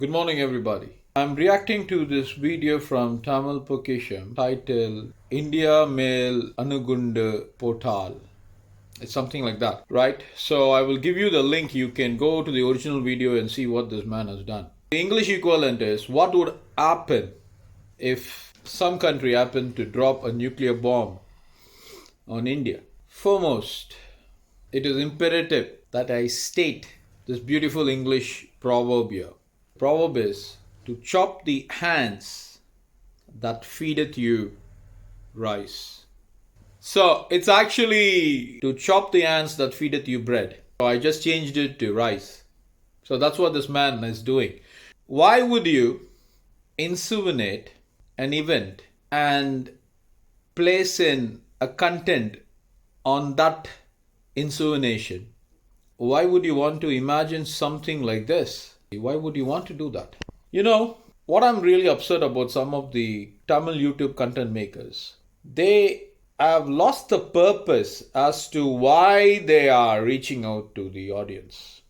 Good morning, everybody. I'm reacting to this video from Tamil Pokkisham titled India Mail Anugundu Portal. It's something like that, right? So I will give you the link. You can go to the original video and see what this man has done. The English equivalent is what would happen if some country happened to drop a nuclear bomb on India. Foremost, it is imperative that I state this beautiful English proverb here. The proverb is to chop the hands that feedeth you rice. So it's actually to chop the hands that feedeth you bread. So I just changed it to rice. So that's what this man is doing. Why would you insinuate an event and place in a content on that insinuation? Why would you want to imagine something like this? Why would you want to do that? You know, what I'm really upset about some of the Tamil YouTube content makers, they have lost the purpose as to why they are reaching out to the audience.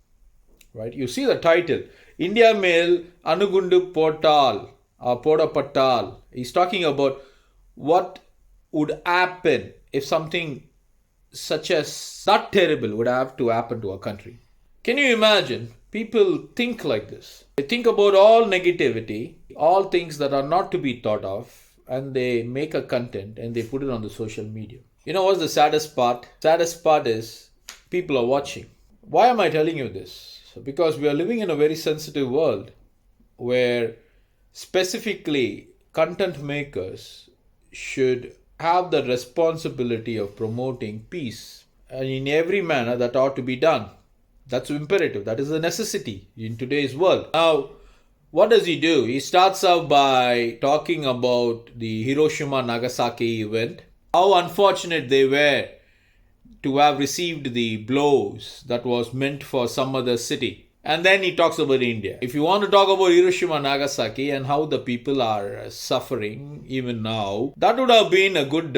Right? You see the title, India Mail Anugundu Portal or Podapatal. He's talking about what would happen if something such as that terrible would have to happen to a country. Can you imagine? People think like this. They think about all negativity, all things that are not to be thought of, and they make a content and they put it on the social media. You know what's the saddest part? Saddest part is people are watching. Why am I telling you this? Because we are living in a very sensitive world where specifically content makers should have the responsibility of promoting peace, and in every manner that ought to be done. That's imperative. That is a necessity in today's world. Now, what does he do? He starts out by talking about the Hiroshima Nagasaki event, how unfortunate they were to have received the blows that was meant for some other city. And then he talks about India. If you want to talk about Hiroshima Nagasaki and how the people are suffering even now, that would have been a good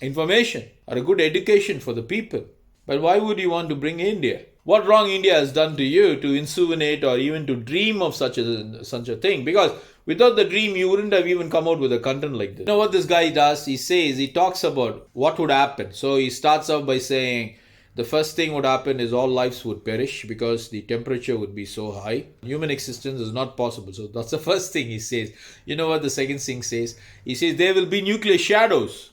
information or a good education for the people. But why would you want to bring India? What wrong India has done to you to insinuate or even to dream of such a thing? Because without the dream, you wouldn't have even come out with a content like this. You know what this guy does? He talks about what would happen. So he starts out by saying, the first thing would happen is all lives would perish because the temperature would be so high. Human existence is not possible. So that's the first thing he says. You know what the second thing says? He says there will be nuclear shadows.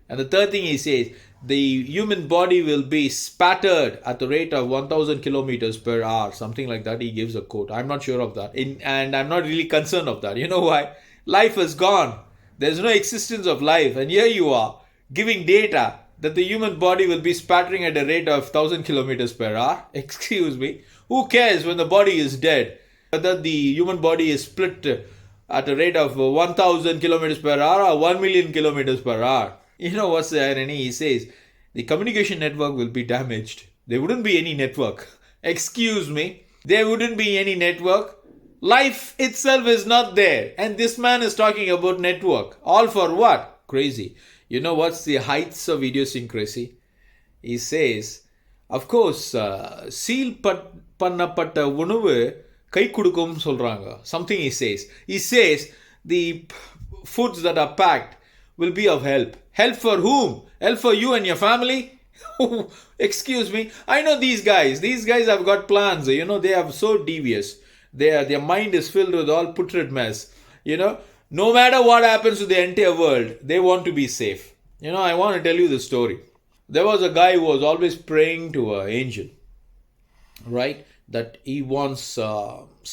And the third thing he says, the human body will be spattered at the rate of 1000 kilometers per hour. Something like that. He gives a quote. I'm not sure of that. And I'm not really concerned of that. You know why? Life is gone. There's no existence of life. And here you are giving data that the human body will be spattering at a rate of 1000 kilometers per hour. Excuse me. Who cares when the body is dead? Whether the human body is split at a rate of 1000 kilometers per hour or 1 million kilometers per hour. You know what's the irony? He says the communication network will be damaged. There wouldn't be any network. Excuse me. There wouldn't be any network. Life itself is not there. And this man is talking about network. All for what? Crazy. You know what's the heights of idiosyncrasy? He says, of course, seal பண்ணப்பட்ட உணவு கை கொடுக்கும் சொல்றாங்க. Something he says. He says the foods that are packed will be of help. Help for whom? Help for you and your family? Excuse me. I know these guys. These guys have got plans. You know, they are so devious. Their mind is filled with all putrid mess. You know, no matter what happens to the entire world, they want to be safe. You know, I want to tell you the story. There was a guy who was always praying to an angel, right? That he wants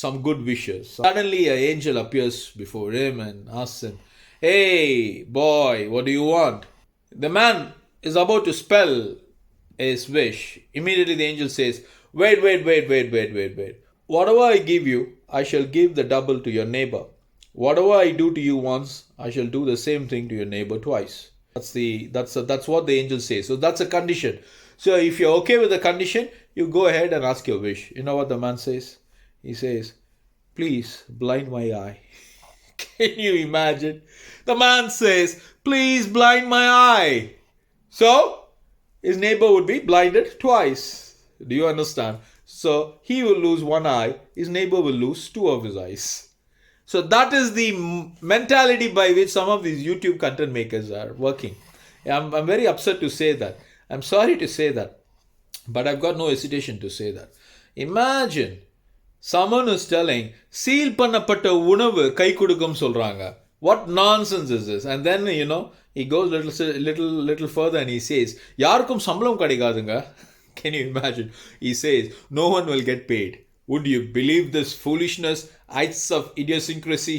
some good wishes. Suddenly, an angel appears before him and asks him, hey, boy, what do you want? The man is about to spell his wish. Immediately, the angel says, wait. Whatever I give you, I shall give the double to your neighbor. Whatever I do to you once, I shall do the same thing to your neighbor twice. That's what the angel says. So that's a condition. So if you're okay with the condition, you go ahead and ask your wish. You know what the man says? He says, please blind my eye. Can you imagine? The man says, please blind my eye. So his neighbor would be blinded twice. Do you understand? So he will lose one eye, his neighbor will lose two of his eyes. So that is the mentality by which some of these YouTube content makers are working. I'm very upset to say that. I'm sorry to say that. But I've got no hesitation to say that. Imagine someone is telling, seal பண்ணப்பட்ட உணவு கை கொடுக்கும் சொல்றாங்க. What nonsense is this? And then, he goes little further and he says, யாருக்கும் சம்பளம் கிடைக்காதுங்க. Can you imagine? He says, no one will get paid. Would you believe this foolishness? Acts of idiosyncrasy?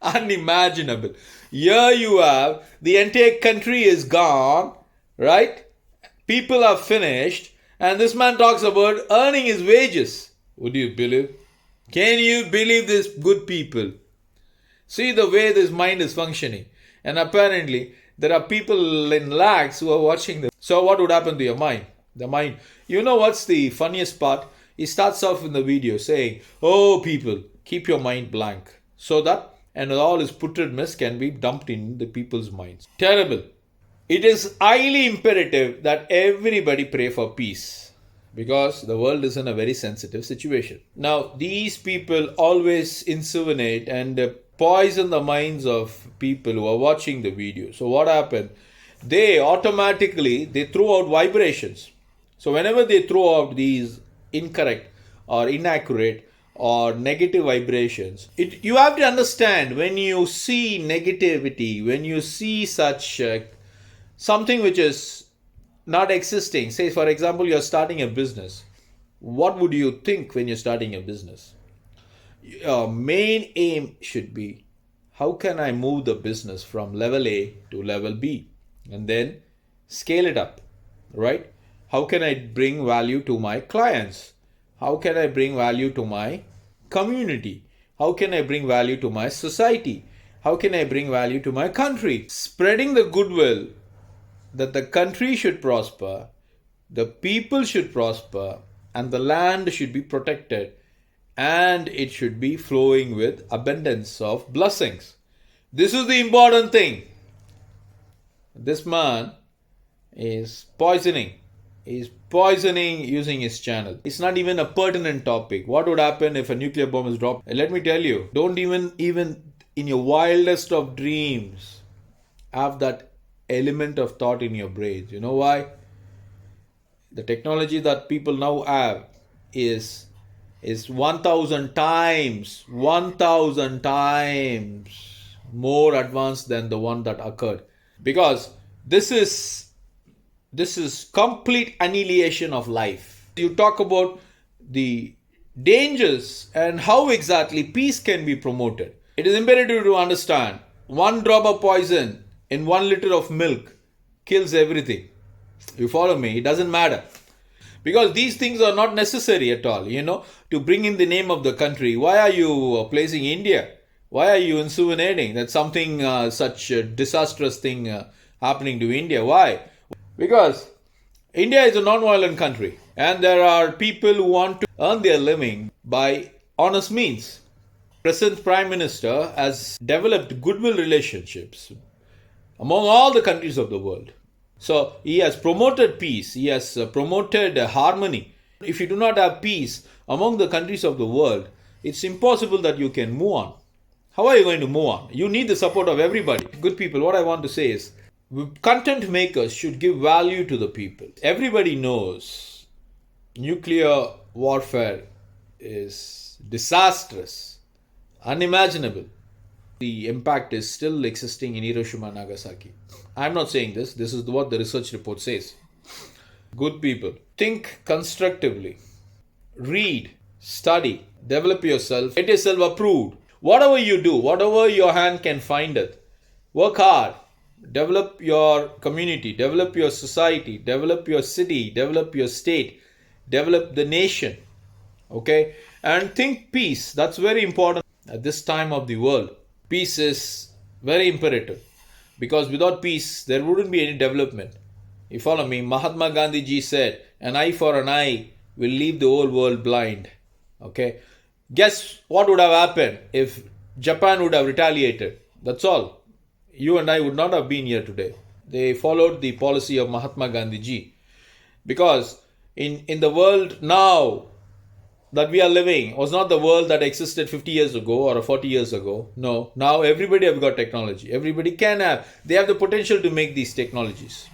Unimaginable. Here you have, the entire country is gone, right? People are finished, and this man talks about earning his wages. Would you believe? Can you believe this, good people? See the way this mind is functioning. And apparently, there are people in lakhs who are watching this. So what would happen to your mind? The mind. You know what's the funniest part? He starts off in the video saying, oh people, keep your mind blank. So that, and all his putridness can be dumped in the people's minds. Terrible. It is highly imperative that everybody pray for peace, because the world is in a very sensitive situation. Now, these people always insinuate and poison the minds of people who are watching the video. So what happened? They automatically, throw out vibrations. So whenever they throw out these incorrect or inaccurate or negative vibrations, you have to understand, when you see negativity, when you see such something which is not existing, say for example you're starting a business, what would you think when you're starting a business? Your main aim should be, how can I move the business from level A to level B and then scale it up, right? How can I bring value to my clients? How can I bring value to my community? How can I bring value to my society? How can I bring value to my country? Spreading the goodwill that the country should prosper, the people should prosper, and the land should be protected, and it should be flowing with abundance of blessings. This is the important thing. This man is poisoning. He's poisoning using his channel. It's not even a pertinent topic. What would happen if a nuclear bomb is dropped? Let me tell you, don't even in your wildest of dreams have that element of thought in your brains. You know why? The technology that people now have is 1,000 times more advanced than the one that occurred. Because this is complete annihilation of life. You talk about the dangers and how exactly peace can be promoted. It is imperative to understand, one drop of poison in 1 liter of milk kills everything. You follow me? It doesn't matter. Because these things are not necessary at all, to bring in the name of the country. Why are you placing India? Why are you insinuating that something, such a disastrous thing happening to India? Why? Because India is a non-violent country, and there are people who want to earn their living by honest means. Present Prime Minister has developed goodwill relationships among all the countries of the world. So he has promoted peace, he has promoted harmony. If you do not have peace among the countries of the world, it's impossible that you can move on. How are you going to move on? You need the support of everybody. Good people, what I want to say is, content makers should give value to the people. Everybody knows nuclear warfare is disastrous, unimaginable. The impact is still existing in Hiroshima and Nagasaki. I'm not saying this. This is what the research report says. Good people, think constructively. Read, study, develop yourself, get yourself approved. Whatever you do, whatever your hand can find it, work hard. Develop your community, develop your society, develop your city, develop your state, develop the nation. Okay? And think peace. That's very important at this time of the world. Peace is very imperative. Because without peace, there wouldn't be any development. You follow me? Mahatma Gandhi ji said, an eye for an eye will leave the whole world blind. Okay? Guess what would have happened if Japan would have retaliated? That's all. You and I would not have been here today. They followed the policy of Mahatma Gandhi ji. Because in the world now that we are living was not the world that existed 50 years ago or 40 years ago. No, now everybody have got technology. Everybody can have, they have the potential to make these technologies.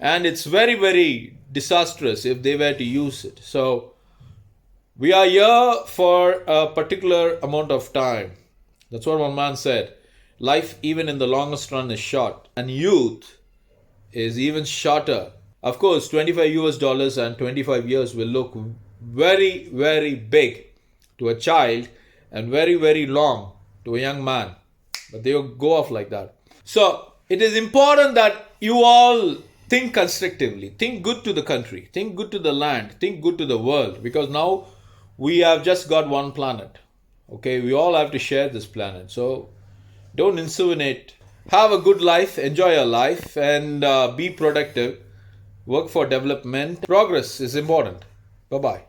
And it's very, very disastrous if they were to use it. So we are here for a particular amount of time. That's what one man said. Life, even in the longest run, is short, and youth is even shorter. Of course, 25 US dollars and 25 years will look very, very big to a child and very, very long to a young man. But they will go off like that. So it is important that you all think constructively, think good to the country, think good to the land, think good to the world, because now we have just got one planet. Okay, we all have to share this planet. So don't insinuate. Have a good life, enjoy your life, and be productive. Work for development. Progress is important. Bye bye.